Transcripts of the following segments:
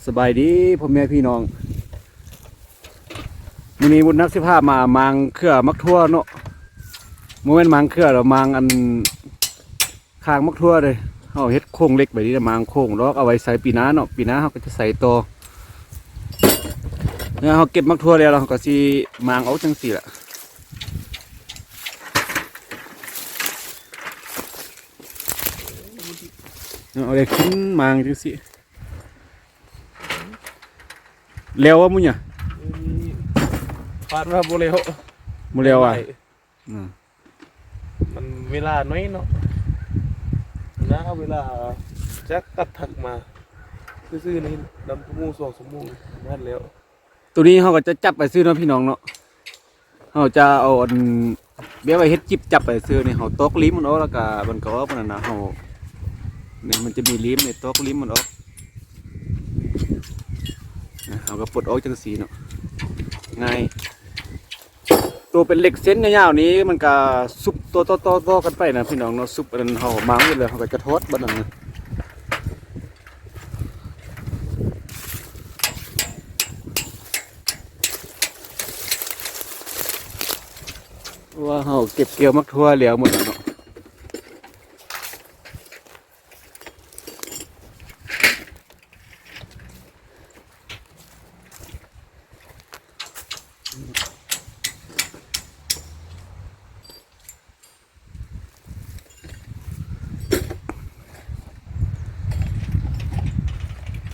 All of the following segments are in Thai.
สบายดีพ่อแม่พี่น้องมื้อนี้บุญนักสิพามามางเครือมักทั่วเนาะโมเมนต์มางเครือเรามางอันคางมักทั่วเลยเฮาเฮ็ดโค้งเล็กแบบนี้มางโค้งแล้วเอาไว้ใส่ปีหน้าเนาะปีหน้าเฮาก็จะใส่ต่อเนี่ยเฮาเก็บมักทั่วแล้วเราก็สิมางเอาจังซี่ล่ะเอาได้ขึ้นมางจังซี่แล้วว่ามึงเนี่ยฟาดมาโบเลโฮมึงแล้วอ่ะมันเวลาน้อยเนาะนะเวลาจักตัดถักมาซื่อๆนี่ดำชั่วโมง2 ชั่วโมงนั่นแล้วตัวนี้เขาก็จะจับไปซื้อเนาะพี่น้องเนาะเขาจะเอาเบี้ยไว้เฮ็ดจิบจับไปซื้อนี่เขาตอกลิ้มมันออกแล้วก็มันก็ออกนั่นนะเขาเนี่ยมันจะมีลิ้มในตอกลิ้มมันออกเขาก็ปลดออกจังสีเนาะง่ายตัวเป็นเหล็กเส้นยาวๆนี้มันก็ซุบตัวกันไปนะพี่น้องเนาะซุบอันเขามาหมดเลยเขาก็จะทอดบัดนั้นนะว่าเขาเก็บเกี่ยวมักทั่วเหลียวหมดแล้วเนาะ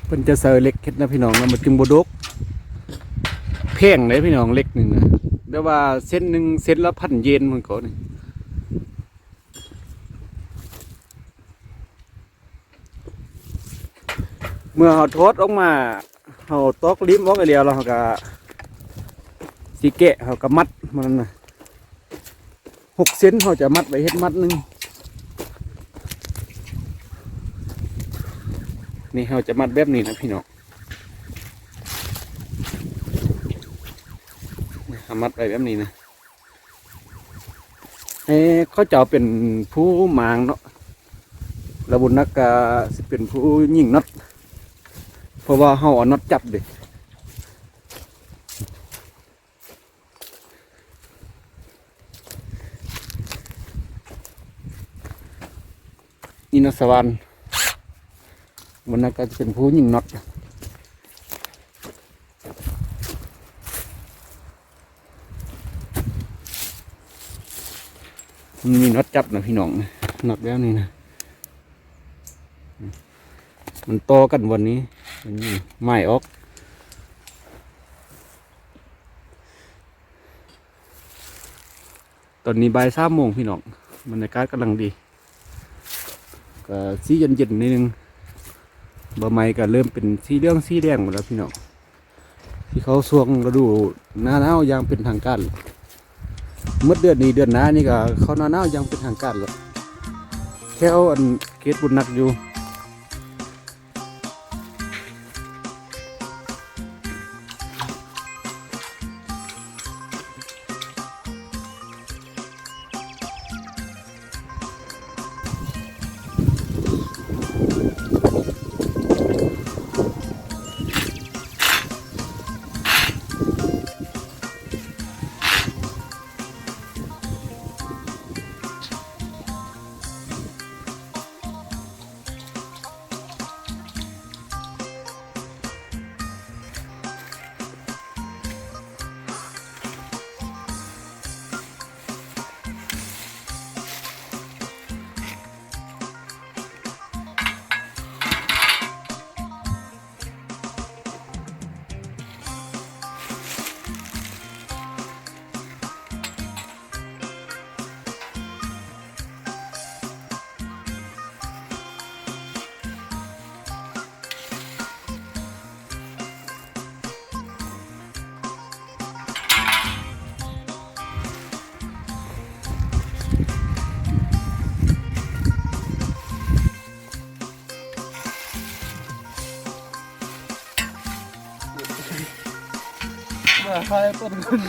เพิ่นจะเซอร์เล็กเฮ็ดนะพี่น้องเนาะมันจึงบ่ดกแพงเลยพี่น้องเล็กนึงนะเดี๋ยวว่าเส้นหนึ่งเส้นละ1,000 เยนมันก็นี่เมื่อเขาทอดออกมาเขาตอกลิ้มออกเดียวแล้วเขาก็สีแกะเขาก็มัดมันนะ6 เซนเขาจะมัดไว้เฮ็ดมัดหนึ่งนี่เขาจะมัดแบบนี้นะพี่น้องมัดไว้แบบนี้นะเขาจะเป็นผู้มางเนาะระบุนักกาสิเป็นผู้ยิงน็อตเพราะว่าเขาเอาน็อตจับเด็กนี่นะสวรรค์บุนักกาจะเป็นผู้ยิงน็อตมันมีน็อตจับนะพี่น้องน็อตแล้วนี่นะมันโตกันวันนี้มันไม่ออกตอนนี้บ่าย3 โมงพี่น้องบรรยากาศกำลังดีก็สีเย็นๆนิดนึงใบไม้ก็เริ่มเป็นสีเหลืองสีแดงหมดแล้วพี่น้องที่เขาช่วงฤดูหน้าหนาวยังเป็นทางการเมื่อเดือนนี้เดือนหน้านี่ก็เขาหน้าหนาวยังเป็นทางการแล้วแค่เอาเกตบุญนักอยู่มาให้ต้นคน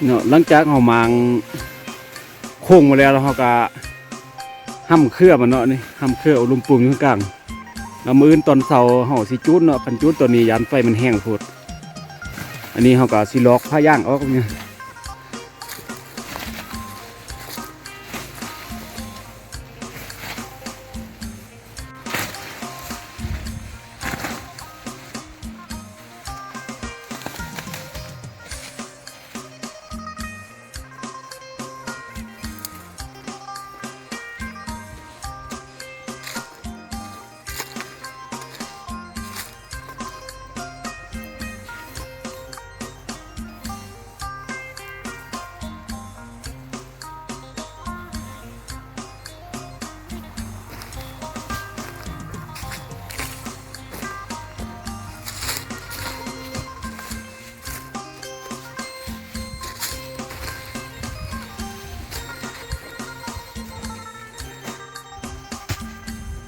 เนาะหลังจากเฮามางโค้งมาแล้วเราก็ห้ำเครือมันเนาะนี่ห้ำเครือเอาลุมปุ่มอยู่ข้างกลางแล้วมื้ออื่นตอนเช้าเฮาสิจุดเนาะคันจุดตัวนี้ยานไฟมันแห้งโพดอันนี้เฮาก็สิลอกผ้าย่างออกเนี่ย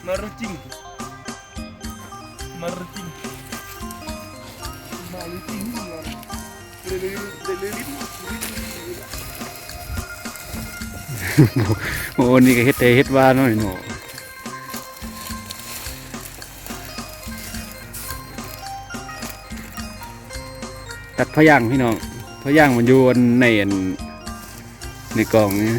Marucing. Marucing. Marucing. Lelilin. โอ้นี่ก็เฮ็ดแต่เฮ็ดว่าน้อยเนาะตัดพะย่างพี่น้องพะย่างมันอยู่ในกล่องนี่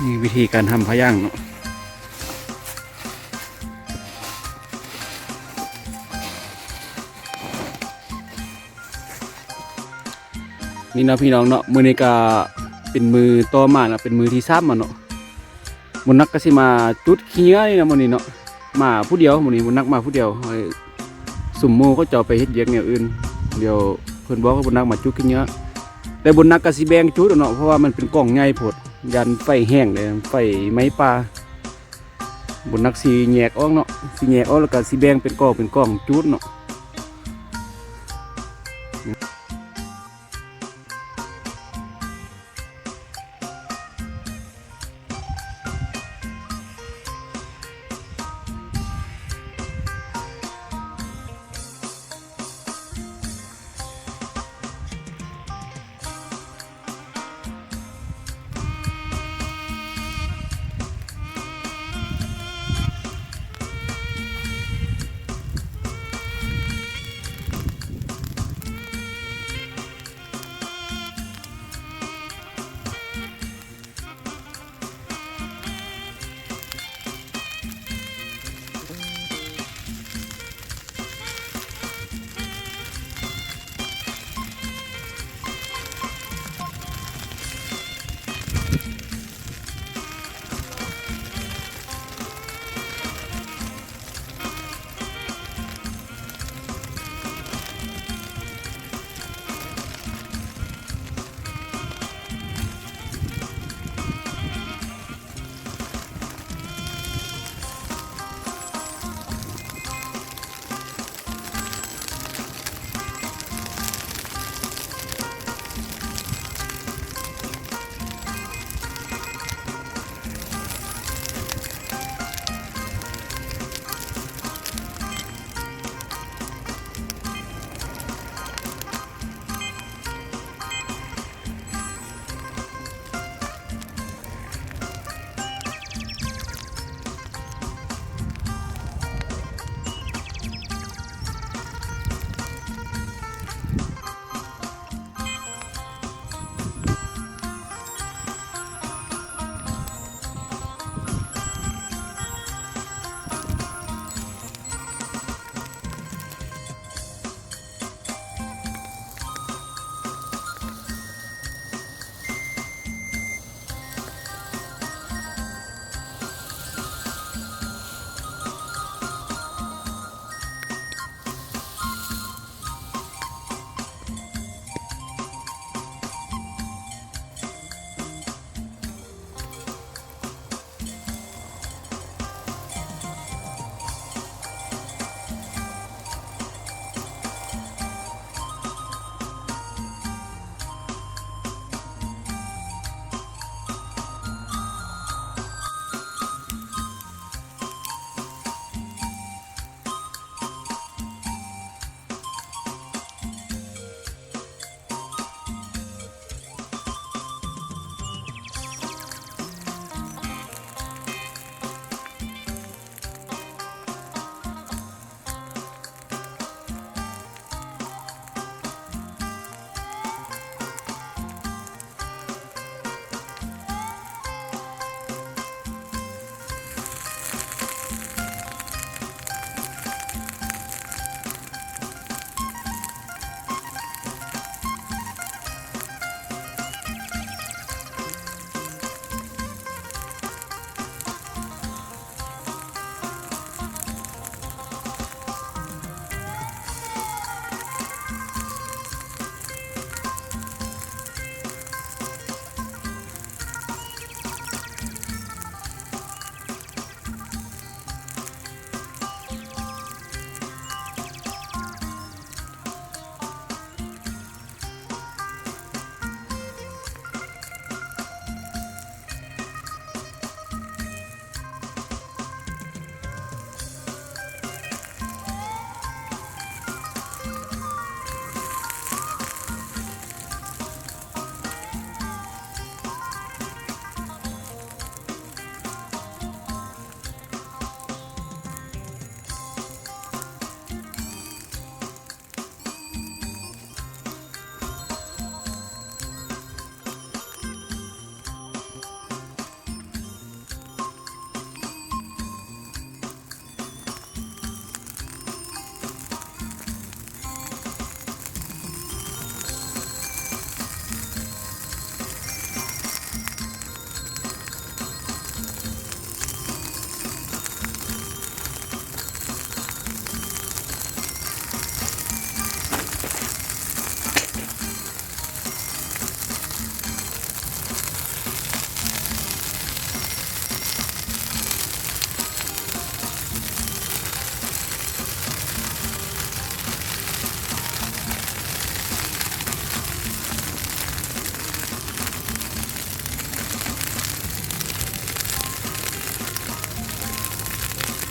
นี่วิธีการทำพะย่างเนาะนี่เนาะพี่น้องเนาะมือนี้ก็เป็นมือต่อมาเนาะเป็นมือที่3มาเนาะมนนักก็สิมาจุดขี้เหงื่อนี่นะมื้อนี้เนาะมาผู้เดียวมื้อนี้มนนักมาผู้เดียวให้สุ่มหมู่ก็จะไปเฮ็ดเวียกแนวอื่นเดี๋ยวเพิ่นบอกว่าบนนักมาจุดขี้เหงื่อแต่บนนักก็สิแบ่งจุดเนาะเพราะว่ามันเป็นกล่องใหญ่โพดยันไฟแห้งเลยไฟไม้ป่าบนนักสีแยกออกเนาะสีแยกออกแล้วก็สีแบ่งเป็นกล่องจุดเนาะ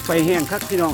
ไฟแห้งคักพี่น้อง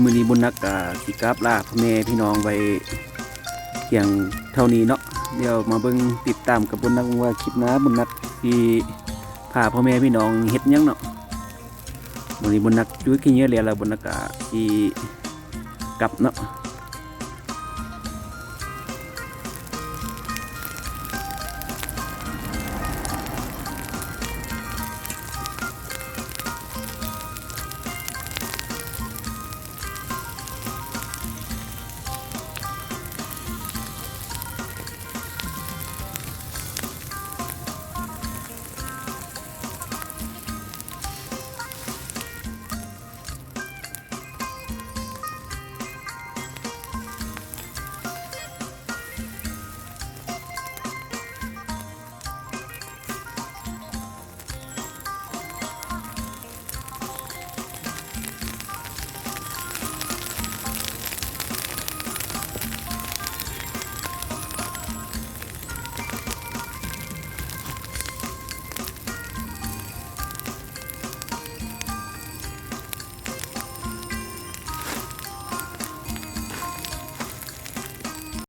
มื้อนี้บุญนักสิกราบลาพ่อแม่พี่น้องไว้เพียงเท่านี้เนาะเดี๋ยวมาเบิ่งติดตามกับบุญนักว่าคลิปหน้าบุญนักสิพาพ่อแม่พี่น้องเฮ็ดหยังเนาะมื้อนี้บุญนักอยู่ขี้เหยอะแล้วบุญนักสิกลับเนาะ